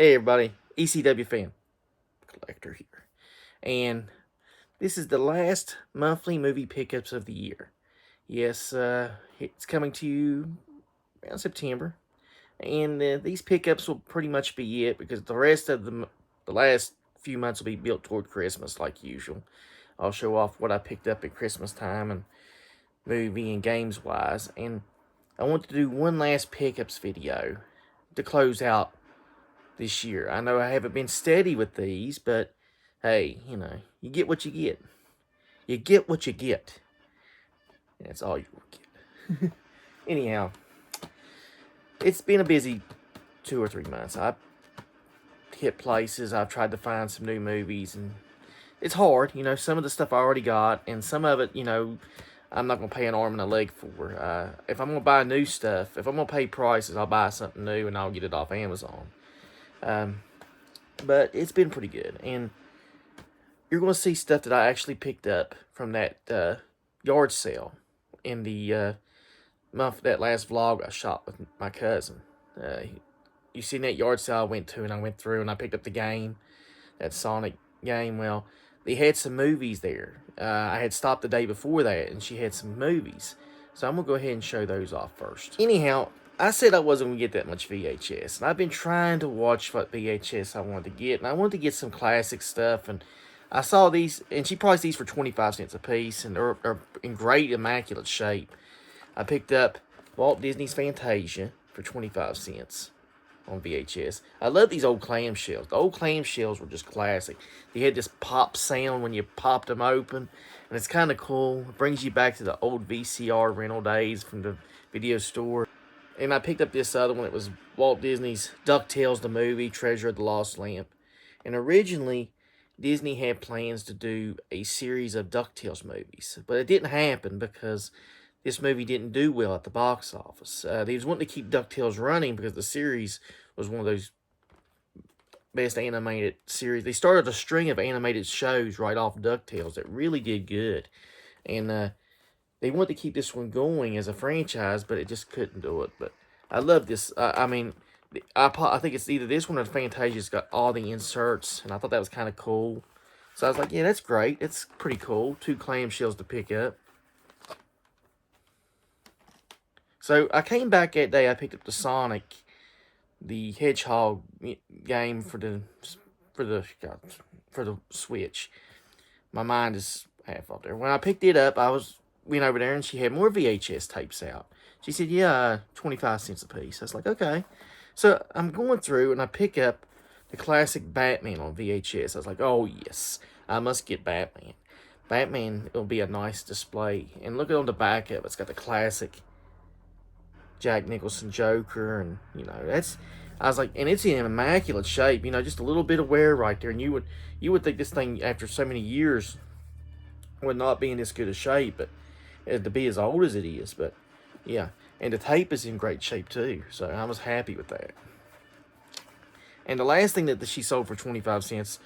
Hey everybody, ECW fan collector here, and this is the last monthly movie pickups of the year. Yes, it's coming to you around September, and these pickups will pretty much be it because the rest of the last few months will be built toward Christmas like usual. I'll show off what I picked up at Christmas time and movie and games wise, and I want to do one last pickups video to close out this year. I know I haven't been steady with these, but hey, you get what you get. You get what you get. That's all you get. Anyhow, it's been a busy 2 or 3 months. I've hit places, I've tried to find some new movies, and it's hard. Some of the stuff I already got, and some of it, I'm not going to pay an arm and a leg for. If I'm going to buy new stuff, if I'm going to pay prices, I'll buy something new and I'll get it off Amazon. But it's been pretty good, and you're going to see stuff that I actually picked up from that yard sale in the that last vlog I shot with my cousin. You seen that yard sale I went to, and I went through and I picked up the game, that Sonic game. Well, they had some movies there. I had stopped the day before that, and she had some movies, so I'm gonna go ahead and show those off first. Anyhow, I said I wasn't going to get that much VHS, and I've been trying to watch what VHS I wanted to get, and I wanted to get some classic stuff, and I saw these, and she priced these for 25 cents a piece, and they're in great, immaculate shape. I picked up Walt Disney's Fantasia for 25 cents on VHS. I love these old clamshells. The old clamshells were just classic. They had this pop sound when you popped them open, and it's kind of cool. It brings you back to the old VCR rental days from the video store. And I picked up this other one. It was Walt Disney's DuckTales, the movie, Treasure of the Lost Lamp. And originally, Disney had plans to do a series of DuckTales movies. But it didn't happen because this movie didn't do well at the box office. They was wanting to keep DuckTales running because the series was one of those best animated series. They started a string of animated shows right off DuckTales that really did good. And they wanted to keep this one going as a franchise, but it just couldn't do it. But I love this. I think it's either this one or Fantasia's got all the inserts, and I thought that was kind of cool. So I was like, yeah, that's great. It's pretty cool. 2 clamshells to pick up. So I came back that day. I picked up the Sonic, the Hedgehog game for the Switch. My mind is half off there. When I picked it up, I went over there and she had more VHS tapes out. She said, yeah, 25 cents a piece. I was like, okay. So I'm going through and I pick up the classic Batman on VHS. I was like, oh yes, I must get Batman. Batman will be a nice display. And look at on the back of it. It's got the classic Jack Nicholson Joker, and I was like, and it's in immaculate shape. Just a little bit of wear right there, and you would think this thing after so many years would not be in this good a shape, but to be as old as it is. But yeah, and the tape is in great shape too, so I was happy with that. And the last thing that she sold for 25 cents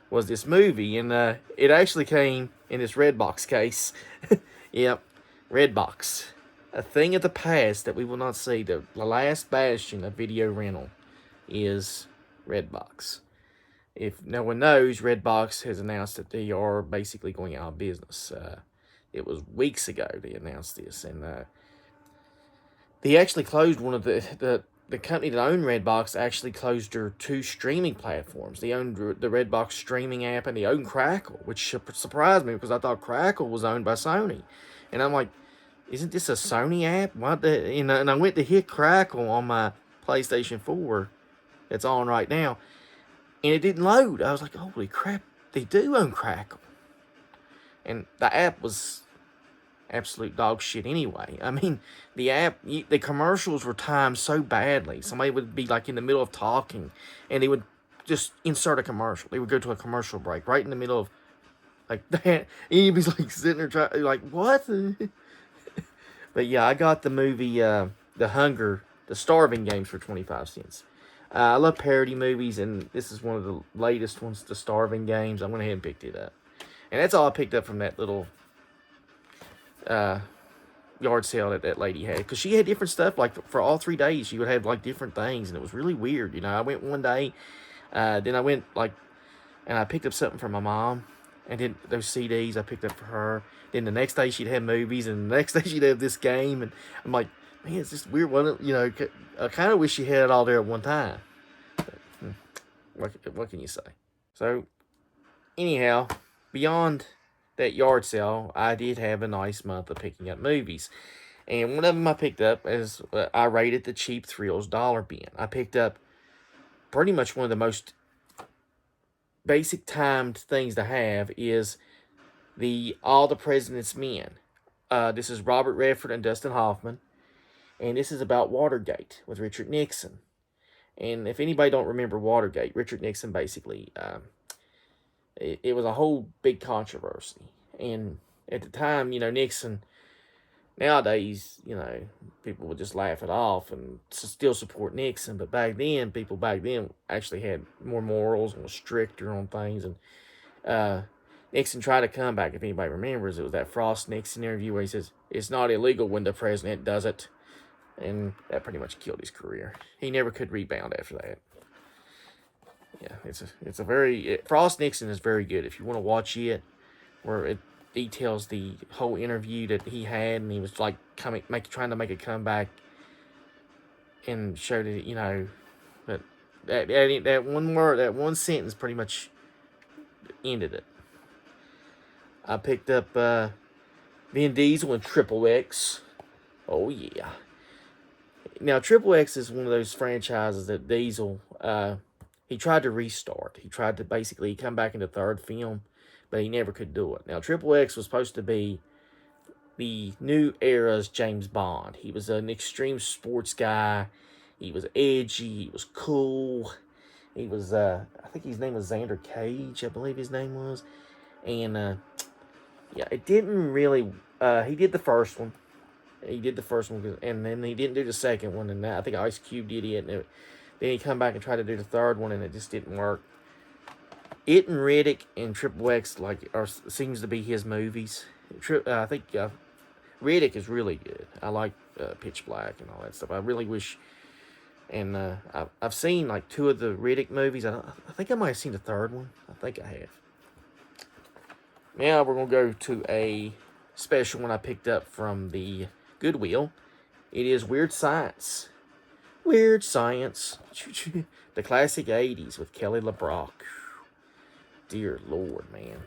was this movie, and it actually came in this Redbox case. Yep, Redbox. A thing of the past that we will not see. The last bastion of video rental is Redbox. If no one knows, Redbox has announced that they are basically going out of business. It was weeks ago they announced this, and they actually closed one of the company that owned Redbox actually closed their 2 streaming platforms. They owned the Redbox streaming app, and they owned Crackle, which surprised me because I thought Crackle was owned by Sony. And I'm like, isn't this a Sony app? And I went to hit Crackle on my PlayStation 4 that's on right now, and it didn't load. I was like, holy crap, they do own Crackle. And the app was absolute dog shit anyway. I mean, the app, the commercials were timed so badly. Somebody would be like in the middle of talking, and they would just insert a commercial. They would go to a commercial break right in the middle of like that. And he'd be like sitting there trying, like, what? But yeah, I got the movie, The Starving Games for 25 cents. I love parody movies, and this is one of the latest ones, The Starving Games. I went ahead and picked it up. And that's all I picked up from that little yard sale that lady had. Because she had different stuff, like for all 3 days, she would have like different things, and it was really weird. I went one day, Then I went and I picked up something for my mom, and then those CDs I picked up for her. Then the next day she'd have movies, and the next day she'd have this game, and I'm like, man, it's just weird. I kind of wish she had it all there at one time. But, what can you say? So, anyhow, beyond that yard sale, I did have a nice month of picking up movies. And one of them I picked up is I rated the Cheap Thrills dollar bin. I picked up pretty much one of the most basic timed things to have is the All the President's Men. This is Robert Redford and Dustin Hoffman, and this is about Watergate with Richard Nixon. And if anybody don't remember Watergate, Richard Nixon basically, it was a whole big controversy. And at the time, Nixon, nowadays, people would just laugh it off and still support Nixon. But people back then actually had more morals and was stricter on things. And Nixon tried to come back. If anybody remembers, it was that Frost-Nixon interview where he says, "It's not illegal when the president does it." And that pretty much killed his career. He never could rebound after that. Yeah, Frost-Nixon is very good. If you want to watch it, where it details the whole interview that he had, and he was like trying to make a comeback, and showed it, that one word, that one sentence, pretty much ended it. I picked up Vin Diesel and Triple X. Oh yeah. Now Triple X is one of those franchises that Diesel he tried to restart. He tried to basically come back in the third film, but he never could do it. Now, Triple X was supposed to be the new era's James Bond. He was an extreme sports guy. He was edgy. He was cool. He was, I think his name was Xander Cage, I believe his name was. And, it didn't really, he did the first one. And then he didn't do the second one. And I think Ice Cube did it, and then he come back and tried to do the third one, and it just didn't work. It and Riddick and Triple X seems to be his movies. I think Riddick is really good. I like Pitch Black and all that stuff. I really wish, and I've seen two of the Riddick movies. I think I might have seen the third one. I think I have. Now we're gonna go to a special one I picked up from the Goodwill. It is Weird Science. Weird Science. The classic 80s with Kelly LeBrock. Dear Lord, man.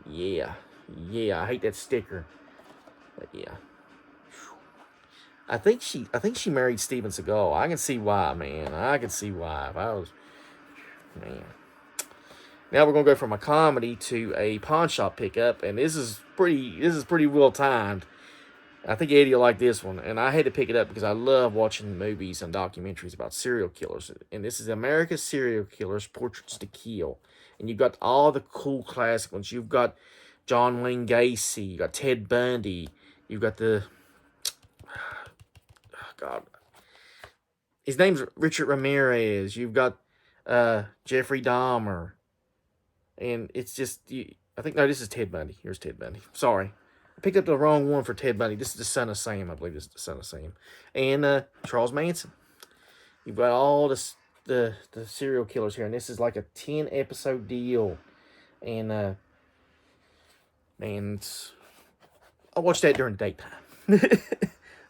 Yeah, I hate that sticker. But yeah. I think she married Steven Seagal. I can see why, man. I can see why. If I was, man. Now we're gonna go from a comedy to a pawn shop pickup, and this is pretty well timed. I think Eddie will like this one, and I had to pick it up because I love watching movies and documentaries about serial killers. And this is America's Serial Killers: Portraits to Kill, and you've got all the cool classic ones. You've got John Wayne Gacy, you got Ted Bundy, you've got his name's Richard Ramirez. You've got Jeffrey Dahmer, and it's just this is Ted Bundy. Here's Ted Bundy. Sorry. I picked up the wrong one for Ted Bundy. This is the Son of Sam. I believe this is the Son of Sam. And Charles Manson. You've got all the serial killers here. And this is like a 10-episode deal. And, man, I watch that during the daytime.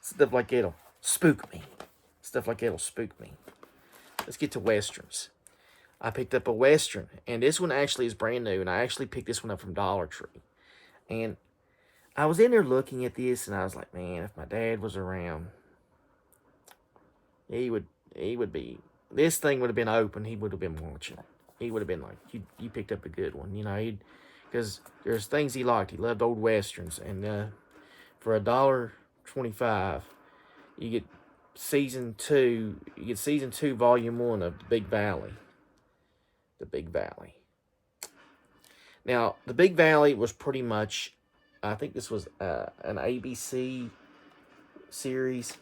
Stuff like that'll spook me. Let's get to Westerns. I picked up a Western. And this one actually is brand new. And I actually picked this one up from Dollar Tree. And I was in there looking at this, and I was like, man, if my dad was around, he would be, this thing would have been open, he would have been watching. He would have been like, you picked up a good one, because there's things he liked. He loved old Westerns, and for $1.25, you get season 2, volume 1 of The Big Valley. Now, The Big Valley was pretty much, I think this was an ABC series.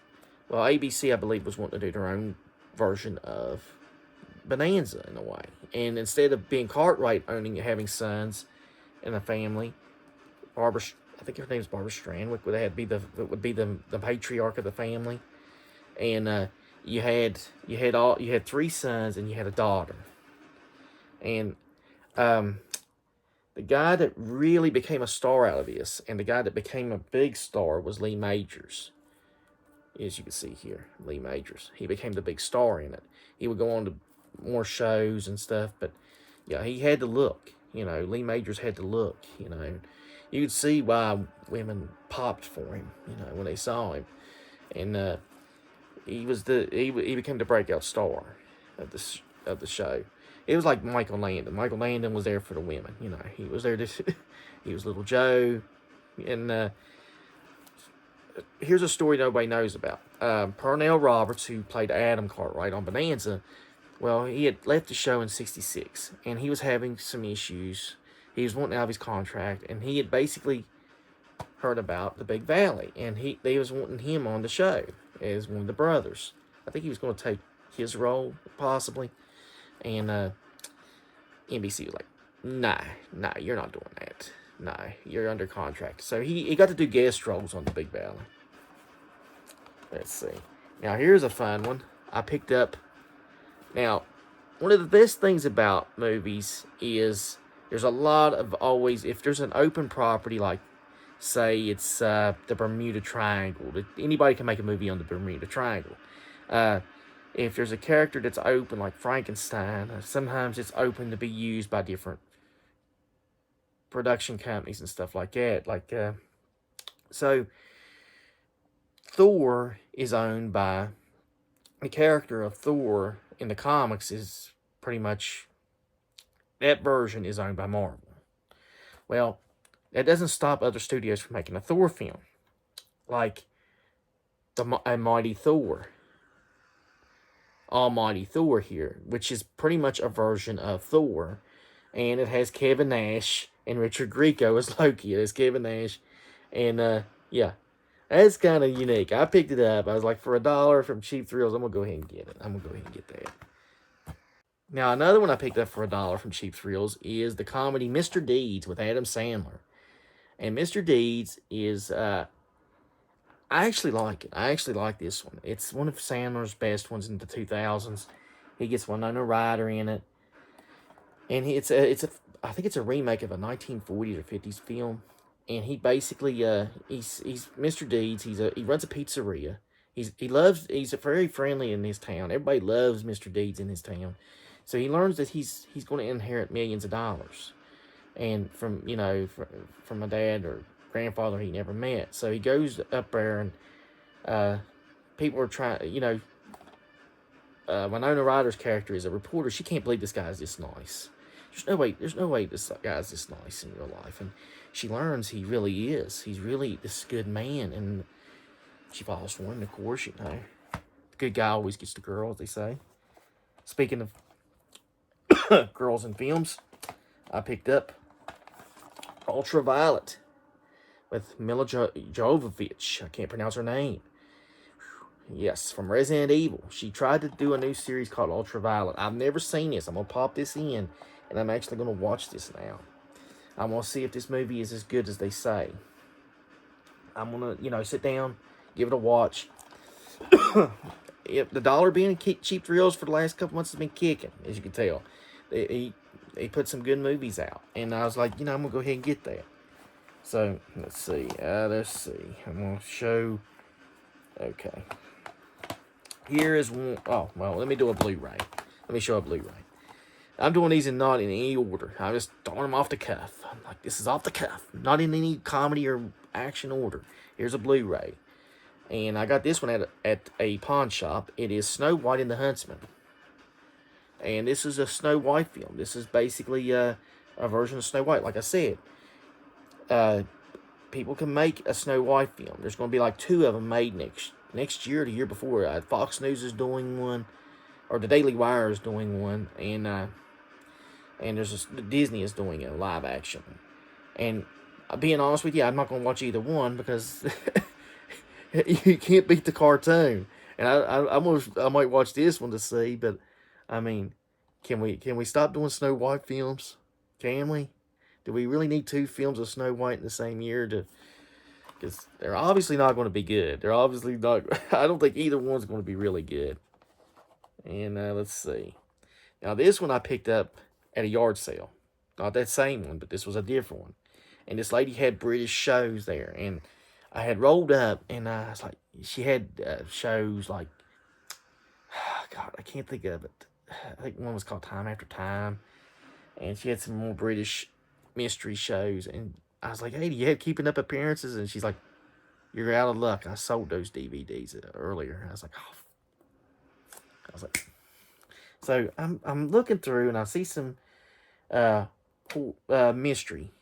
Well, ABC, I believe, was wanting to do their own version of Bonanza in a way. And instead of being Cartwright having sons in a family, I think her name's Barbara Strand, would be the patriarch of the family. And you had three sons and you had a daughter, and the guy that really became a star out of this, and the guy that became a big star was Lee Majors. As you can see here, Lee Majors. He became the big star in it. He would go on to more shows and stuff, but yeah, he had to look. Lee Majors had to look. You could see why women popped for him. When they saw him, and he became the breakout star of the show. It was like Michael Landon. Michael Landon was there for the women. He was there to. He was Little Joe, and here's a story nobody knows about. Pernell Roberts, who played Adam Cartwright on Bonanza, well, he had left the show in '66, and he was having some issues. He was wanting out of his contract, and he had basically heard about the Big Valley, and they was wanting him on the show as one of the brothers. I think he was going to take his role, possibly, and NBC was like, nah, you're not doing that. Nah, you're under contract. So he got to do guest roles on the Big Valley. Let's see. Now, here's a fun one I picked up. Now, one of the best things about movies is there's a lot of always, if there's an open property, like, say it's the Bermuda Triangle. Anybody can make a movie on the Bermuda Triangle. If there's a character that's open, like Frankenstein, sometimes it's open to be used by different production companies and stuff like that. So Thor is owned by, the character of Thor in the comics is pretty much, that version is owned by Marvel. Well, that doesn't stop other studios from making a Thor film, like a Mighty Thor, Almighty Thor here, which is pretty much a version of Thor, and it has Kevin Nash and Richard Grieco as Loki. It has Kevin Nash, and yeah, that's kind of unique. I picked it up. I was like, for $1 from Cheap Thrills, I'm gonna go ahead and get it. I'm gonna go ahead and get that. Now, another one I picked up for $1 from Cheap Thrills is the comedy Mr. Deeds with Adam Sandler. And Mr. Deeds is, I actually like it. I actually like this one. It's one of Sandler's best ones in the 2000s. He gets Winona Ryder in it. And I think it's a remake of a 1940s or 50s film. And he basically, he's Mr. Deeds. He runs a pizzeria. He's very friendly in his town. Everybody loves Mr. Deeds in his town. So he learns that he's going to inherit millions of dollars, and from a dad or grandfather he never met. So he goes up there, and people are trying. Winona Ryder's character is a reporter. She can't believe this guy's this nice. There's no way this guy's this nice in real life, and she learns he really is. He's really this good man, and she falls for him. Of course, the good guy always gets the girl, as they say. Speaking of girls in films, I picked up Ultraviolet with Mila Jovovich. I can't pronounce her name. Yes, from Resident Evil. She tried to do a new series called Ultraviolet. I've never seen this. I'm going to pop this in, and I'm actually going to watch this now. I'm going to see if this movie is as good as they say. I'm going to, sit down, give it a watch. If the dollar being Cheap Thrills for the last couple months has been kicking, as you can tell. They put some good movies out, and I was like, I'm gonna go ahead and get that. So let's see. I'm gonna show. Okay. Here is one. Oh well, let me do a Blu-ray. Let me show a Blu-ray. I'm doing these not in any order. I'm just throwing them off the cuff. I'm like, this is off the cuff, not in any comedy or action order. Here's a Blu-ray, and I got this one at a pawn shop. It is Snow White and the Huntsman. And this is a Snow White film. This is basically a version of Snow White. Like I said, people can make a Snow White film. There's going to be like 2 of them made next year or the year before. Fox News is doing one, or the Daily Wire is doing one, and Disney is doing a live action. And being honest with you, I'm not going to watch either one because you can't beat the cartoon. And I might watch this one to see, but I mean, can we stop doing Snow White films? Can we? Do we really need 2 films of Snow White in the same year? Because they're obviously not going to be good. They're obviously not. I don't think either one's going to be really good. And let's see. Now, this one I picked up at a yard sale. Not that same one, but this was a different one. And this lady had British shows there. And I had rolled up, and I was like, she had shows like, God, I can't think of it. I think one was called Time After Time. And she had some more British mystery shows. And I was like, hey, do you have Keeping Up Appearances? And she's like, you're out of luck. I sold those DVDs earlier. And I was like, oh. I was like, so I'm looking through, and I see some mystery,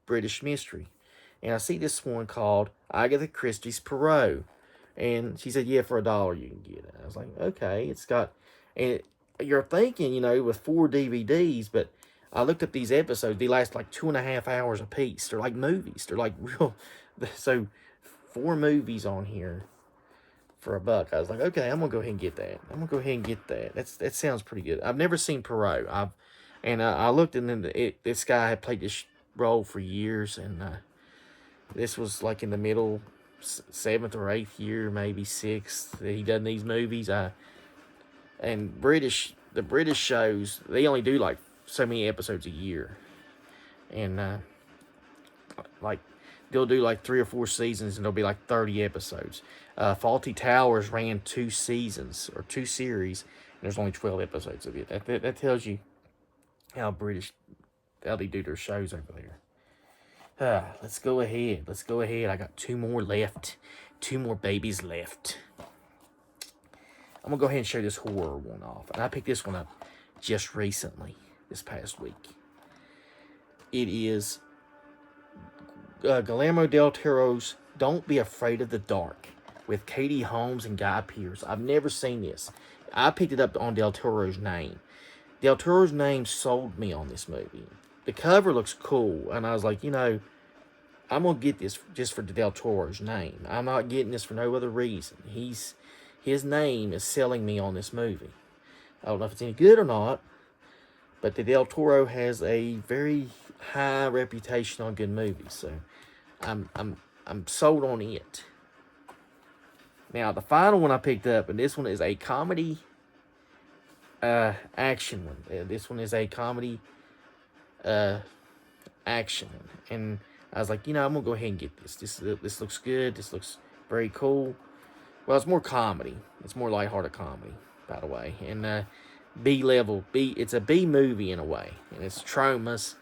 British mystery. And I see this one called Agatha Christie's Poirot. And she said, yeah, for $1 you can get it. I was like, okay. It's got, and you're thinking, you know, with 4 DVDs, but I looked up these episodes. They last like 2.5 hours a piece. They're like movies. They're like real. So 4 movies on here for $1. I was like, okay, I'm going to go ahead and get that. I'm going to go ahead and get that. That sounds pretty good. I've never seen Poirot. I looked, and then this guy had played this role for years, and this was like in the middle 7th or 8th year, maybe 6th, that he done these movies. And the British shows, they only do like so many episodes a year, and like they'll do like 3 or 4 seasons, and there'll be like 30 episodes. Fawlty Towers ran 2 seasons or 2 series, and there's only 12 episodes of it. That tells you how they do their shows over there. Let's go ahead. I got 2 more left. 2 more babies left. I'm going to go ahead and show this horror one off. And I picked this one up just recently, this past week. It is Guillermo del Toro's Don't Be Afraid of the Dark with Katie Holmes and Guy Pearce. I've never seen this. I picked it up on Del Toro's name. Del Toro's name sold me on this movie. The cover looks cool, and I was like, you know, I'm going to get this just for Del Toro's name. I'm not getting this for no other reason. His name is selling me on this movie. I don't know if it's any good or not, but the Del Toro has a very high reputation on good movies, so I'm sold on it. Now, the final one I picked up, and this one is a comedy action one. This one is a comedy action one. And I was like, you know, I'm going to go ahead and get this. This looks good. This looks very cool. Well, it's more comedy. It's more lighthearted comedy, by the way. And it's a B movie in a way. And it's Traumas.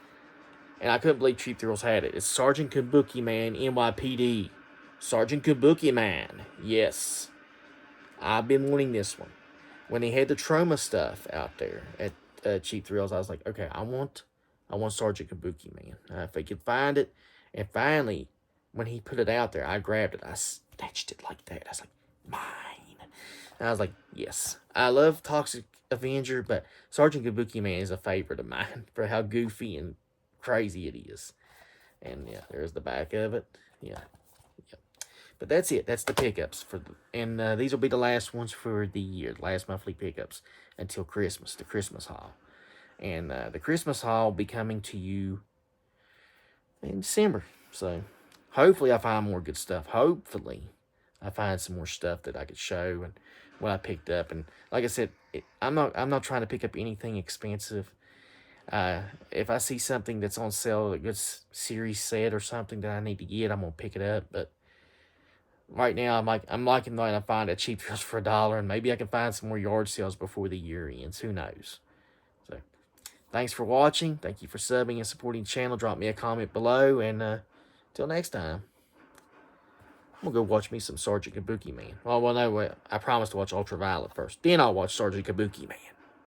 And I couldn't believe Cheap Thrills had it. It's Sergeant Kabuki Man, NYPD. Sergeant Kabuki Man. Yes. I've been wanting this one. When they had the Trauma stuff out there at Cheap Thrills, I was like, okay, I want Sergeant Kabuki Man. If they could find it. And finally, when he put it out there, I grabbed it. I snatched it like that. I was like, mine. And I was like, yes. I love Toxic Avenger, but Sergeant Kabuki Man is a favorite of mine for how goofy and crazy it is. And yeah, there's the back of it. Yeah. But that's it. That's the pickups and these will be the last ones for the year, the last monthly pickups until Christmas, the Christmas haul. And the Christmas haul will be coming to you in December. So hopefully I find more good stuff. Hopefully I find some more stuff that I could show and what I picked up. And like I said, I'm not trying to pick up anything expensive. If I see something that's on sale, a good series set or something that I need to get, I'm gonna pick it up. But right now, I'm liking that I find at Cheap Thrills for $1, and maybe I can find some more yard sales before the year ends. Who knows? So, thanks for watching. Thank you for subbing and supporting the channel. Drop me a comment below, and till next time, I'm gonna go watch me some Sergeant Kabuki Man. Well, no, I promised to watch Ultraviolet first. Then I'll watch Sergeant Kabuki Man.